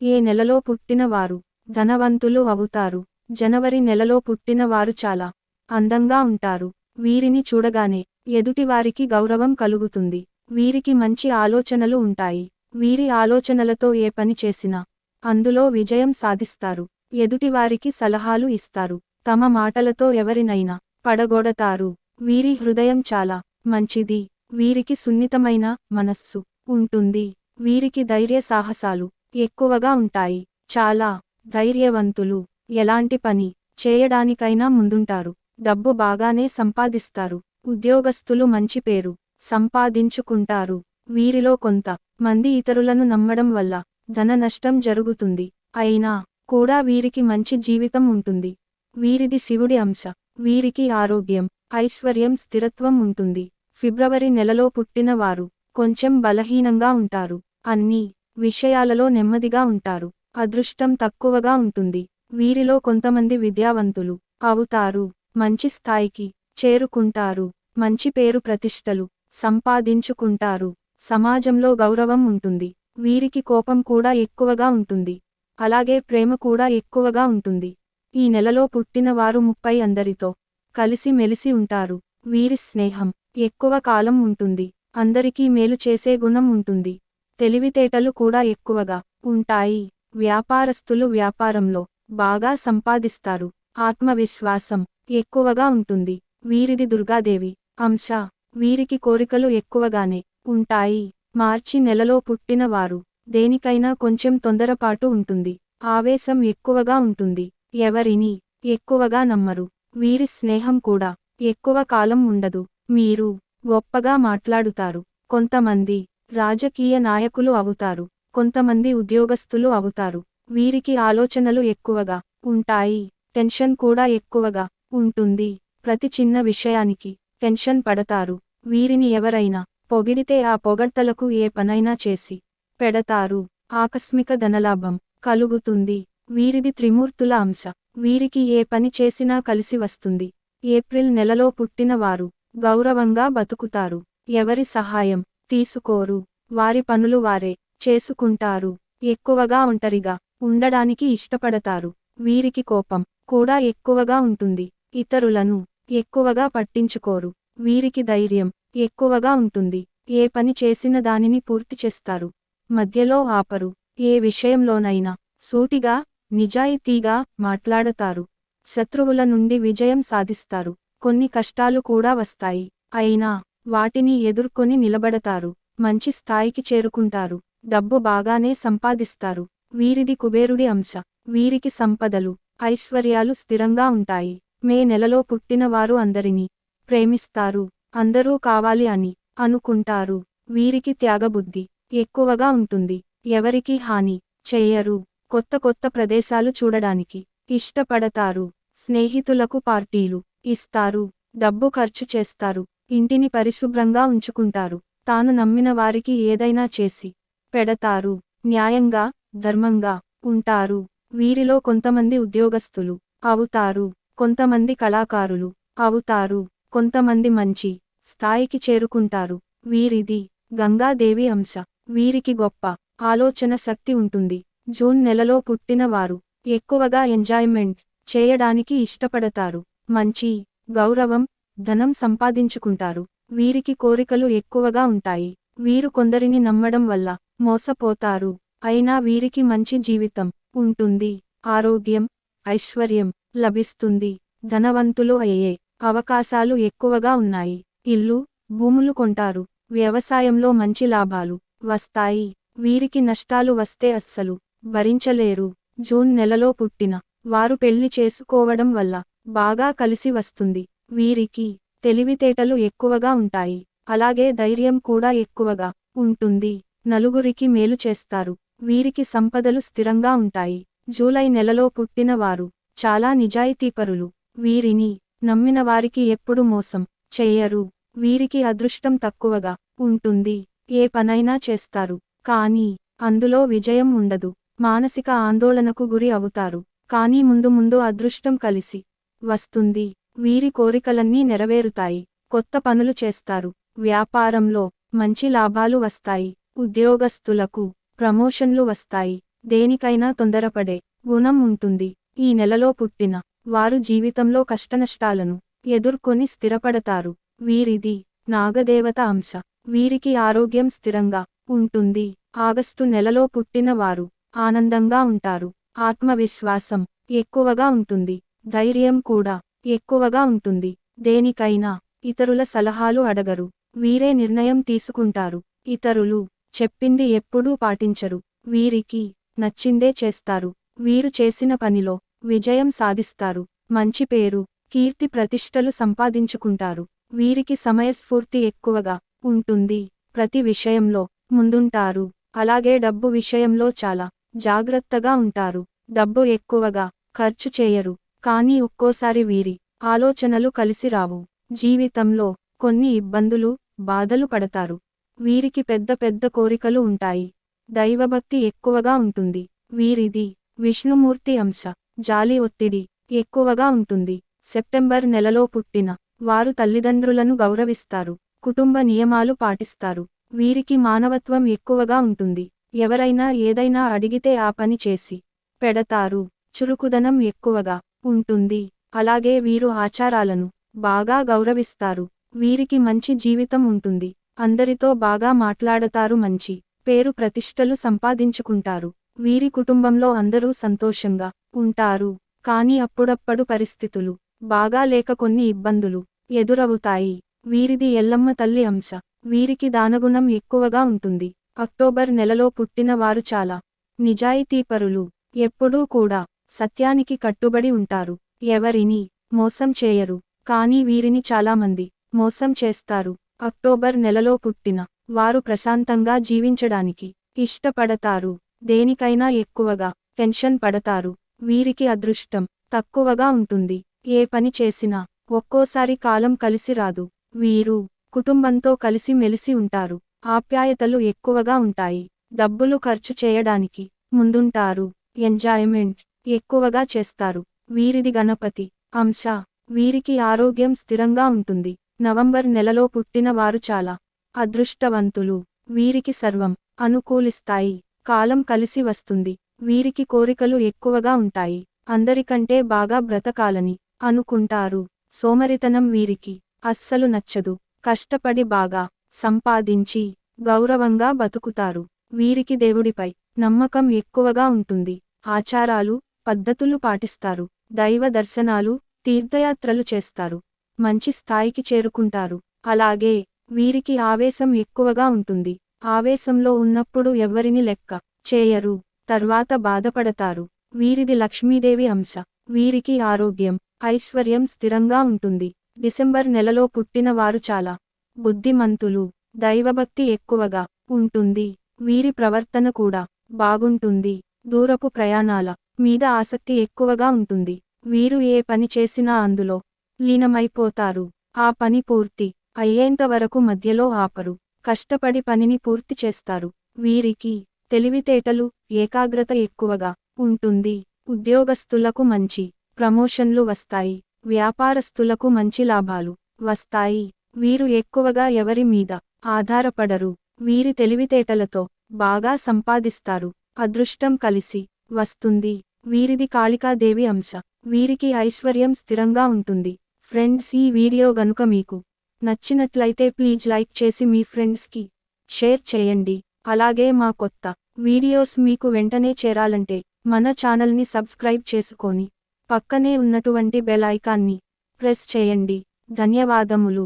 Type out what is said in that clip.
ఏ నెలలో పుట్టిన వారు ధనవంతులు అవుతారు. జనవరి నెలలో పుట్టిన వారు చాలా అందంగా ఉంటారు. వీరిని చూడగానే ఎదుటివారికి గౌరవం కలుగుతుంది. వీరికి మంచి ఆలోచనలు ఉంటాయి. వీరి ఆలోచనలతో ఏ పని చేసినా అందులో విజయం సాధిస్తారు. ఎదుటివారికి సలహాలు ఇస్తారు. తమ మాటలతో ఎవరినైనా పడగొడతారు. వీరి హృదయం చాలా మంచిది. వీరికి సున్నితమైన మనస్సు ఉంటుంది. వీరికి ధైర్య సాహసాలు ఎక్కువగా ఉంటాయి. చాలా ధైర్యవంతులు. ఎలాంటి పని చేయడానికైనా ముందుంటారు. డబ్బు బాగానే సంపాదిస్తారు. ఉద్యోగస్తులు మంచి పేరు సంపాదించుకుంటారు. వీరిలో కొంత మంది ఇతరులను నమ్మడం వల్ల ధన నష్టం జరుగుతుంది. అయినా కూడా వీరికి మంచి జీవితం ఉంటుంది. వీరిది శివుడి అంశ. వీరికి ఆరోగ్యం, ఐశ్వర్యం, స్థిరత్వం ఉంటుంది. ఫిబ్రవరి నెలలో పుట్టిన వారు కొంచెం బలహీనంగా ఉంటారు. అన్ని విషయాలలో నెమ్మదిగా ఉంటారు. అదృష్టం తక్కువగా ఉంటుంది. వీరిలో కొంతమంది విద్యావంతులు అవుతారు. మంచి స్థాయికి చేరుకుంటారు. మంచి పేరు ప్రతిష్టలు సంపాదించుకుంటారు. సమాజంలో గౌరవం ఉంటుంది. వీరికి కోపం కూడా ఎక్కువగా ఉంటుంది. అలాగే ప్రేమ కూడా ఎక్కువగా ఉంటుంది. ఈ నెలలో పుట్టిన వారు 30 అందరితో కలిసి మెలిసి ఉంటారు. వీరి స్నేహం ఎక్కువ కాలం ఉంటుంది. అందరికీ మేలు చేసే గుణం ఉంటుంది. తెలివితేటలు కూడా ఎక్కువగా ఉంటాయి. వ్యాపారస్తులు వ్యాపారంలో బాగా సంపాదిస్తారు. ఆత్మవిశ్వాసం ఎక్కువగా ఉంటుంది. వీరిది దుర్గాదేవి అంశ. వీరికి కోరికలు ఎక్కువగానే ఉంటాయి. మార్చి నెలలో పుట్టిన వారు దేనికైనా కొంచెం తొందరపాటు ఉంటుంది. ఆవేశం ఎక్కువగా ఉంటుంది. ఎవరిని ఎక్కువగా నమ్మరు. వీరి స్నేహం కూడా ఎక్కువ కాలం ఉండదు. మీరు గొప్పగా మాట్లాడుతారు. కొంతమంది రాజకీయ నాయకులు అవుతారు. కొంతమంది ఉద్యోగస్తులు అవుతారు. వీరికి ఆలోచనలు ఎక్కువగా ఉంటాయి. టెన్షన్ కూడా ఎక్కువగా ఉంటుంది. ప్రతి చిన్న విషయానికి టెన్షన్ పడతారు. వీరిని ఎవరైనా పొగిడితే ఆ పొగడ్తలకు ఏ పనైనా చేసి పెడతారు. ఆకస్మిక ధనలాభం కలుగుతుంది. వీరిది త్రిమూర్తుల అంశ. వీరికి ఏ పని చేసినా కలిసి వస్తుంది. ఏప్రిల్ నెలలో పుట్టిన వారు గౌరవంగా బతుకుతారు. ఎవరి సహాయం తీసుకోరు. వారి పనులు వారే చేసుకుంటారు. ఎక్కువగా ఒంటరిగా ఉండడానికి ఇష్టపడతారు. వీరికి కోపం కూడా ఎక్కువగా ఉంటుంది. ఇతరులను ఎక్కువగా పట్టించుకోరు. వీరికి ధైర్యం ఎక్కువగా ఉంటుంది. ఏ పని చేసిన దానిని పూర్తి చేస్తారు. మధ్యలో ఆపరు. ఏ విషయంలోనైనా సూటిగా నిజాయితీగా మాట్లాడతారు. శత్రువుల నుండి విజయం సాధిస్తారు. కొన్ని కష్టాలు కూడా వస్తాయి. అయినా వాటిని ఎదుర్కొని నిలబడతారు. మంచి స్థాయికి చేరుకుంటారు. డబ్బు బాగానే సంపాదిస్తారు. వీరిది కుబేరుడి అంశ. వీరికి సంపదలు, ఐశ్వర్యాలు స్థిరంగా ఉంటాయి. మే నెలలో పుట్టిన వారు అందరినీ ప్రేమిస్తారు. అందరూ కావాలి అని అనుకుంటారు. వీరికి త్యాగబుద్ధి ఎక్కువగా ఉంటుంది. ఎవరికీ హాని చెయ్యరు. కొత్త కొత్త ప్రదేశాలు చూడడానికి ఇష్టపడతారు. స్నేహితులకు పార్టీలు ఇస్తారు. డబ్బు ఖర్చు చేస్తారు. ఇంటిని పరిశుభ్రంగా ఉంచుకుంటారు. తాను నమ్మిన వారికి ఏదైనా చేసి పెడతారు. న్యాయంగా, ధర్మంగా ఉంటారు. వీరిలో కొంతమంది ఉద్యోగస్తులు అవుతారు. కొంతమంది కళాకారులు అవుతారు. కొంతమంది మంచి స్థాయికి చేరుకుంటారు. వీరిది గంగాదేవి అంశ. వీరికి గొప్ప ఆలోచన శక్తి ఉంటుంది. జూన్ నెలలో పుట్టిన వారు ఎక్కువగా ఎంజాయ్మెంట్ చేయడానికి ఇష్టపడతారు. మంచి గౌరవం, ధనం సంపాదించుకుంటారు. వీరికి కోరికలు ఎక్కువగా ఉంటాయి. వీరు కొందరిని నమ్మడం వల్ల మోసపోతారు. అయినా వీరికి మంచి జీవితం ఉంటుంది. ఆరోగ్యం, ఐశ్వర్యం లభిస్తుంది. ధనవంతులు అయ్యే అవకాశాలు ఎక్కువగా ఉన్నాయి. ఇల్లు, భూములు కొంటారు. వ్యవసాయంలో మంచి లాభాలు వస్తాయి. వీరికి నష్టాలు వస్తే అస్సలు భరించలేరు. జూన్ నెలలో పుట్టిన వారు పెళ్లి చేసుకోవడం వల్ల బాగా కలిసి వస్తుంది. వీరికి తెలివితేటలు ఎక్కువగా ఉంటాయి. అలాగే ధైర్యం కూడా ఎక్కువగా ఉంటుంది. నలుగురికి మేలు చేస్తారు. వీరికి సంపదలు స్థిరంగా ఉంటాయి. జూలై నెలలో పుట్టిన వారు చాలా నిజాయితీపరులు. వీరిని నమ్మిన వారికి ఎప్పుడు మోసం చెయ్యరు. వీరికి అదృష్టం తక్కువగా ఉంటుంది. ఏ పనైనా చేస్తారు. కానీ అందులో విజయం ఉండదు. మానసిక ఆందోళనకు గురి అవుతారు. కానీ ముందు ముందు అదృష్టం కలిసి వస్తుంది. వీరి కోరికలన్నీ నెరవేరుతాయి. కొత్త పనులు చేస్తారు. వ్యాపారంలో మంచి లాభాలు వస్తాయి. ఉద్యోగస్తులకు ప్రమోషన్లు వస్తాయి. దేనికైనా తొందరపడే గుణం ఉంటుంది. ఈ నెలలో పుట్టిన వారు జీవితంలో కష్టనష్టాలను ఎదుర్కొని స్థిరపడతారు. వీరిది నాగదేవత అంశ. వీరికి ఆరోగ్యం స్థిరంగా ఉంటుంది. ఆగస్టు నెలలో పుట్టిన వారు ఆనందంగా ఉంటారు. ఆత్మవిశ్వాసం ఎక్కువగా ఉంటుంది. ధైర్యం కూడా ఎక్కువగా ఉంటుంది. దేనికైనా ఇతరుల సలహాలు అడగరు. వీరే నిర్ణయం తీసుకుంటారు. ఇతరులు చెప్పింది ఎప్పుడూ పాటించరు. వీరికి నచ్చిందే చేస్తారు. వీరు చేసిన పనిలో విజయం సాధిస్తారు. మంచి పేరు, కీర్తి ప్రతిష్టలు సంపాదించుకుంటారు. వీరికి సమయస్ఫూర్తి ఎక్కువగా ఉంటుంది. ప్రతి విషయంలో ముందుంటారు. అలాగే డబ్బు విషయంలో చాలా జాగ్రత్తగా ఉంటారు. డబ్బు ఎక్కువగా ఖర్చు చేయరు. కానీ ఒక్కోసారి వీరి ఆలోచనలు కలిసి రావు. జీవితంలో కొన్ని ఇబ్బందులు, బాధలు పడతారు. వీరికి పెద్ద పెద్ద కోరికలు ఉంటాయి. దైవభక్తి ఎక్కువగా ఉంటుంది. వీరిది విష్ణుమూర్తి అంశ. జాలి ఒత్తిడి ఎక్కువగా ఉంటుంది. సెప్టెంబర్ నెలలో పుట్టిన వారు తల్లిదండ్రులను గౌరవిస్తారు. కుటుంబ నియమాలు పాటిస్తారు. వీరికి మానవత్వం ఎక్కువగా ఉంటుంది. ఎవరైనా ఏదైనా అడిగితే ఆ పని చేసి పెడతారు. చురుకుదనం ఎక్కువగా ఉంటుంది. అలాగే వీరు ఆచారాలను బాగా గౌరవిస్తారు. వీరికి మంచి జీవితం ఉంటుంది. అందరితో బాగా మాట్లాడతారు. మంచి పేరు ప్రతిష్టలు సంపాదించుకుంటారు. వీరి కుటుంబంలో అందరూ సంతోషంగా ఉంటారు. కానీ అప్పుడప్పుడు పరిస్థితులు బాగా లేక కొన్ని ఇబ్బందులు ఎదురవుతాయి. వీరిది ఎల్లమ్మ తల్లి అంశ. వీరికి దానగుణం ఎక్కువగా ఉంటుంది. అక్టోబర్ నెలలో పుట్టిన వారు చాలా నిజాయితీపరులు. ఎప్పుడూ కూడా సత్యానికి కట్టుబడి ఉంటారు. ఎవరిని మోసం చేయరు. కానీ వీరిని చాలామంది మోసం చేస్తారు. అక్టోబర్ నెలలో పుట్టిన వారు ప్రశాంతంగా జీవించడానికి ఇష్టపడతారు. దేనికైనా ఎక్కువగా టెన్షన్ పడతారు. వీరికి అదృష్టం తక్కువగా ఉంటుంది. ఏ పని చేసినా ఒక్కోసారి కాలం కలిసి రాదు. వీరు కుటుంబంతో కలిసి మెలిసి ఉంటారు. ఆప్యాయతలు ఎక్కువగా ఉంటాయి. డబ్బులు ఖర్చు చేయడానికి ముందుంటారు. ఎంజాయ్మెంట్ ఎక్కువగా చేస్తారు. వీరిది గణపతి అంశ. వీరికి ఆరోగ్యం స్థిరంగా ఉంటుంది. నవంబర్ నెలలో పుట్టిన వారు చాలా అదృష్టవంతులు. వీరికి సర్వం అనుకూలిస్తాయి. కాలం కలిసి వస్తుంది. వీరికి కోరికలు ఎక్కువగా ఉంటాయి. అందరికంటే బాగా బ్రతకాలని అనుకుంటారు. సోమరితనం వీరికి అస్సలు నచ్చదు. కష్టపడి బాగా సంపాదించి గౌరవంగా బతుకుతారు. వీరికి దేవుడిపై నమ్మకం ఎక్కువగా ఉంటుంది. ఆచారాలు, పద్ధతులు పాటిస్తారు. దైవ దర్శనాలు, తీర్థయాత్రలు చేస్తారు. మంచి స్థాయికి చేరుకుంటారు. అలాగే వీరికి ఆవేశం ఎక్కువగా ఉంటుంది. ఆవేశంలో ఉన్నప్పుడు ఎవ్వరిని లెక్క చేయరు. తర్వాత బాధపడతారు. వీరిది లక్ష్మీదేవి అంశ. వీరికి ఆరోగ్యం, ఐశ్వర్యం స్థిరంగా ఉంటుంది. డిసెంబర్ నెలలో పుట్టిన వారు చాలా బుద్ధిమంతులు. దైవభక్తి ఎక్కువగా ఉంటుంది. వీరి ప్రవర్తన కూడా బాగుంటుంది. దూరపు ప్రయాణాల మీద ఆసక్తి ఎక్కువగా ఉంటుంది. వీరు ఏ పని చేసినా అందులో లీనమైపోతారు. ఆ పని పూర్తి అయ్యేంత వరకు మధ్యలో ఆపరు. కష్టపడి పనిని పూర్తి చేస్తారు. వీరికి తెలివితేటలు, ఏకాగ్రత ఎక్కువగా ఉంటుంది. ఉద్యోగస్తులకు మంచి ప్రమోషన్లు వస్తాయి. వ్యాపారస్తులకు మంచి లాభాలు వస్తాయి. వీరు ఎక్కువగా ఎవరి మీద ఆధారపడరు. వీరి తెలివితేటలతో బాగా సంపాదిస్తారు. అదృష్టం కలిసి వస్తుంది. వీరిది కాళికాదేవి అంశ. వీరికి ఐశ్వర్యం స్థిరంగా ఉంటుంది. ఫ్రెండ్స్, ఈ వీడియో గనుక మీకు నచ్చినట్లయితే ప్లీజ్ లైక్ చేసి మీ ఫ్రెండ్స్కి షేర్ చేయండి. అలాగే మా కొత్త వీడియోస్ మీకు వెంటనే చేరాలంటే మన ఛానల్ని సబ్స్క్రైబ్ చేసుకొని పక్కనే ఉన్నటువంటి బెల్ ఐకాన్ని ప్రెస్ చేయండి. ధన్యవాదములు.